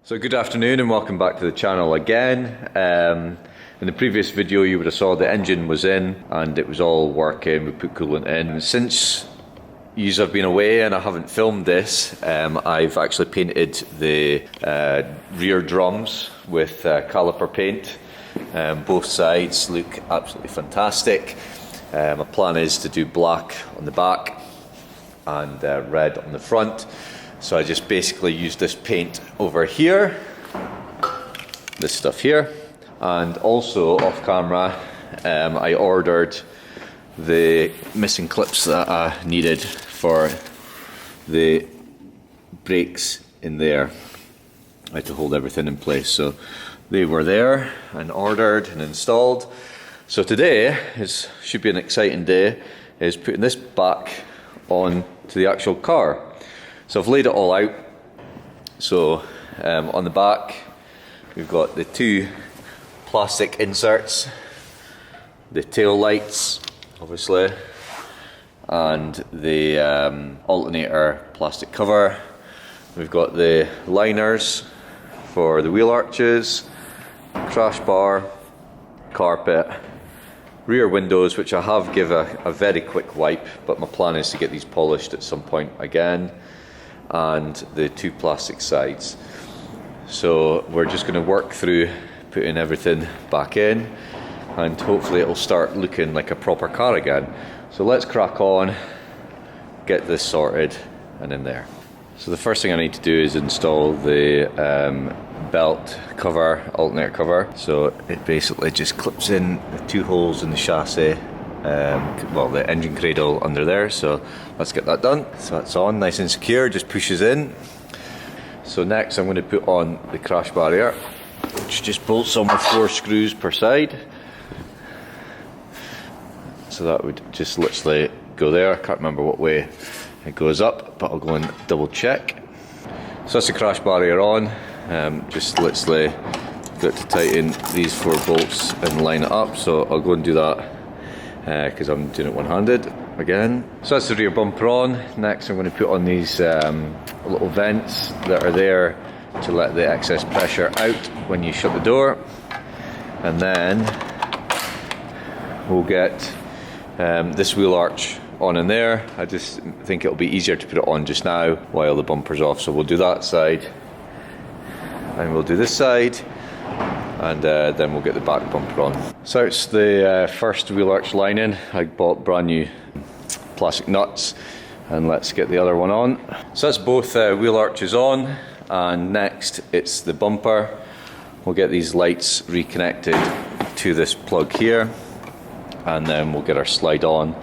So good afternoon and welcome back to the channel again. In the previous video you would have saw the engine was in and it was all working, we put coolant in. Since you have been away and I haven't filmed this, I've actually painted the rear drums with caliper paint. Both sides look absolutely fantastic. My plan is to do black on the back and red on the front. So I just basically used this paint over here, this stuff here, and also off camera I ordered the missing clips that I needed for the brakes in there. I had to hold everything in place, so they were there and ordered and installed. So today should be an exciting day, is putting this back on to the actual car. So I've laid it all out. So on the back we've got the two plastic inserts, the tail lights obviously, and the alternator plastic cover. We've got the liners for the wheel arches, crash bar, carpet, rear windows, which I have given a very quick wipe, but my plan is to get these polished at some point again, and the two plastic sides. So we're just going to work through putting everything back in and hopefully it'll start looking like a proper car again. So let's crack on, get this sorted and in there. So the first thing I need to do is install the belt cover, alternator cover. So it basically just clips in the two holes in the chassis, well, the engine cradle under there. So let's get that done. So that's on, nice and secure, just pushes in. So next I'm going to put on the crash barrier, which just bolts on with 4 screws per side. So that would just literally go there. I can't remember what way it goes up, but I'll go and double check. So that's the crash barrier on. Just literally got to tighten these 4 bolts and line it up. So I'll go and do that because I'm doing it one-handed again. So that's the rear bumper on. Next I'm going to put on these little vents that are there to let the excess pressure out when you shut the door. And then we'll get this wheel arch on in there. I just think it'll be easier to put it on just now while the bumper's off. So we'll do that side and we'll do this side, and then we'll get the back bumper on. So it's the first wheel arch lining. I bought brand new plastic nuts, and let's get the other one on. So that's both wheel arches on, and next it's the bumper. We'll get these lights reconnected to this plug here, and then we'll get our slid on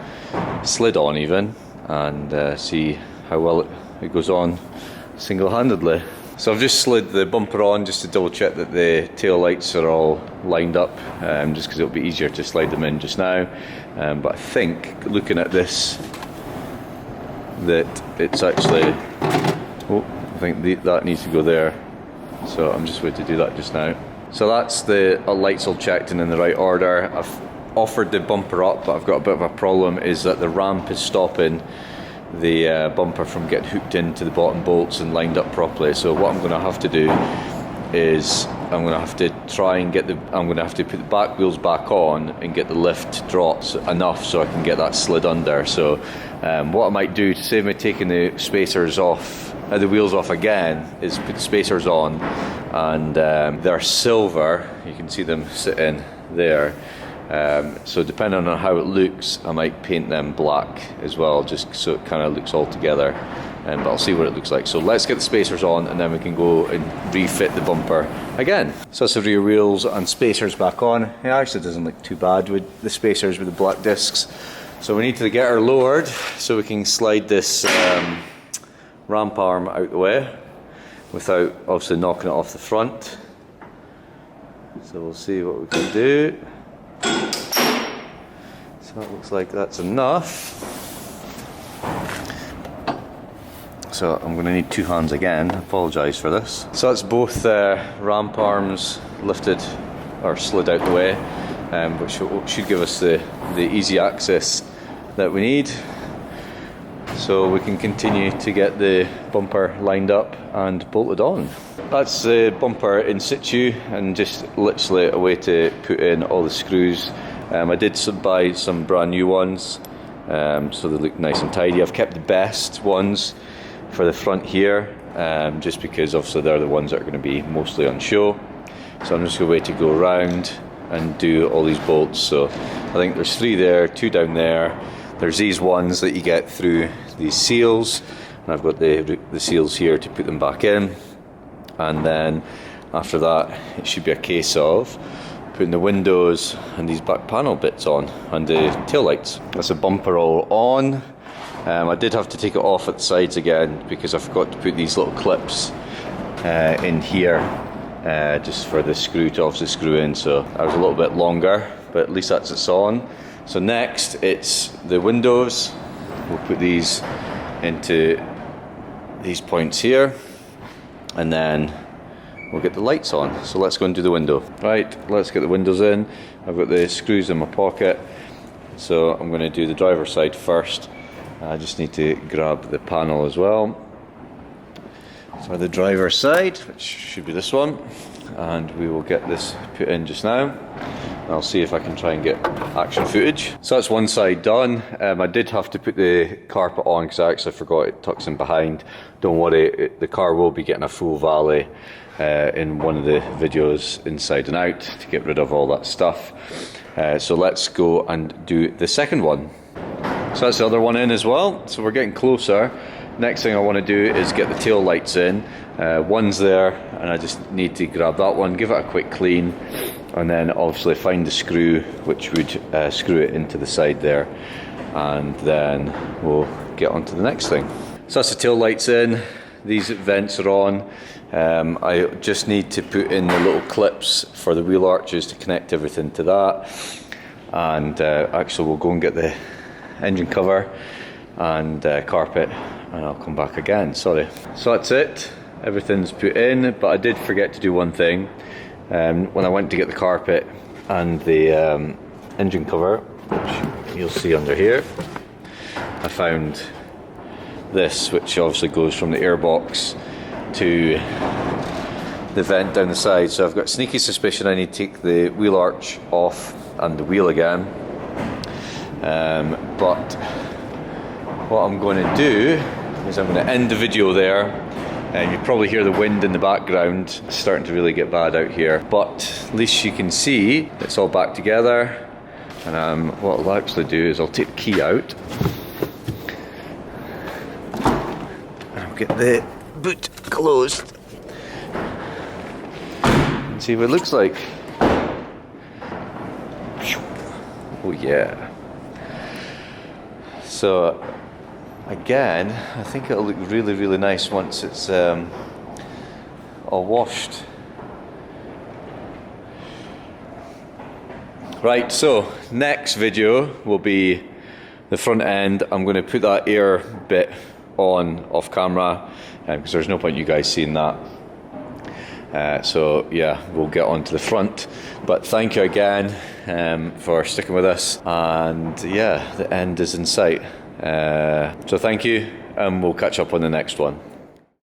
even, and see how well it goes on single-handedly. So I've just slid the bumper on just to double check that the tail lights are all lined up, just because it'll be easier to slide them in just now. But I think, looking at this, that it's actually, I think that needs to go there. So I'm just waiting to do that just now. So that's the lights all checked and in the right order. I've offered the bumper up, but I've got a bit of a problem, is that the ramp is stopping the bumper from getting hooked into the bottom bolts and lined up properly. So what I'm going to have to do is I'm going to have to try and get I'm going to have to put the back wheels back on and get the lift drops enough so I can get that slid under. So what I might do to save me taking the spacers off, the wheels off again, is put the spacers on, and they're silver. You can see them sitting there. So depending on how it looks, I might paint them black as well, just so it kind of looks all together. But I'll see what it looks like. So let's get the spacers on, and then we can go and refit the bumper again. So that's the rear wheels and spacers back on. It actually doesn't look too bad with the spacers with the black discs. So we need to get her lowered so we can slide this ramp arm out the way without obviously knocking it off the front. So we'll see what we can do. So it looks like that's enough. So I'm going to need 2 hands again. I apologise for this. So that's both ramp arms lifted or slid out the way, which should give us the easy access that we need. so we can continue to get the bumper lined up and bolted on. That's the bumper in situ, and just literally a way to put in all the screws. I did buy some brand new ones, so they look nice and tidy. I've kept the best ones for the front here, just because obviously they're the ones that are going to be mostly on show. So I'm just going to go around and do all these bolts. So I think there's 3 there, 2 down there. There's these ones that you get through these seals, and I've got the seals here to put them back in. And then after that, it should be a case of putting the windows and these back panel bits on, and the tail lights. That's the bumper all on. I did have to take it off at the sides again because I forgot to put these little clips in here, just for the screw to obviously screw in. So that was a little bit longer, but at least that's it's on. So next it's the windows. We'll put these into these points here, and then we'll get the lights on. So let's go and do the window. Right, let's get the windows in. I've got the screws in my pocket, so I'm going to do the driver's side first. I just need to grab the panel as well. For the driver's side, which should be this one, and we will get this put in just now. I'll see if I can try and get action footage. So that's one side done. I did have to put the carpet on because I actually forgot it tucks in behind. Don't worry, the car will be getting a full valet in one of the videos inside and out to get rid of all that stuff. So let's go and do the second one. So that's the other one in as well. So we're getting closer. Next thing I want to do is get the tail lights in. One's there, and I just need to grab that one, give it a quick clean, and then obviously find the screw which would screw it into the side there, and then we'll get on to the next thing. So that's the tail lights in. These vents are on. I just need to put in the little clips for the wheel arches to connect everything to that, and actually we'll go and get the engine cover and carpet, and I'll come back again, sorry. So that's it, everything's put in, but I did forget to do one thing. When I went to get the carpet and the engine cover, which you'll see under here, I found this, which obviously goes from the airbox to the vent down the side. So I've got a sneaky suspicion I need to take the wheel arch off and the wheel again. But what I'm going to do is I'm going to end the video there, and you probably hear the wind in the background. It's starting to really get bad out here, but at least you can see it's all back together. And what I'll actually do is I'll take the key out and I'll get the boot closed and see what it looks like. Oh yeah. So again, I think it'll look really, really nice once it's all washed. Right, so next video will be the front end. I'm going to put that air bit on off camera because there's no point you guys seeing that. So yeah, we'll get on to the front. But thank you again for sticking with us, and yeah, the end is in sight. So thank you, and we'll catch up on the next one.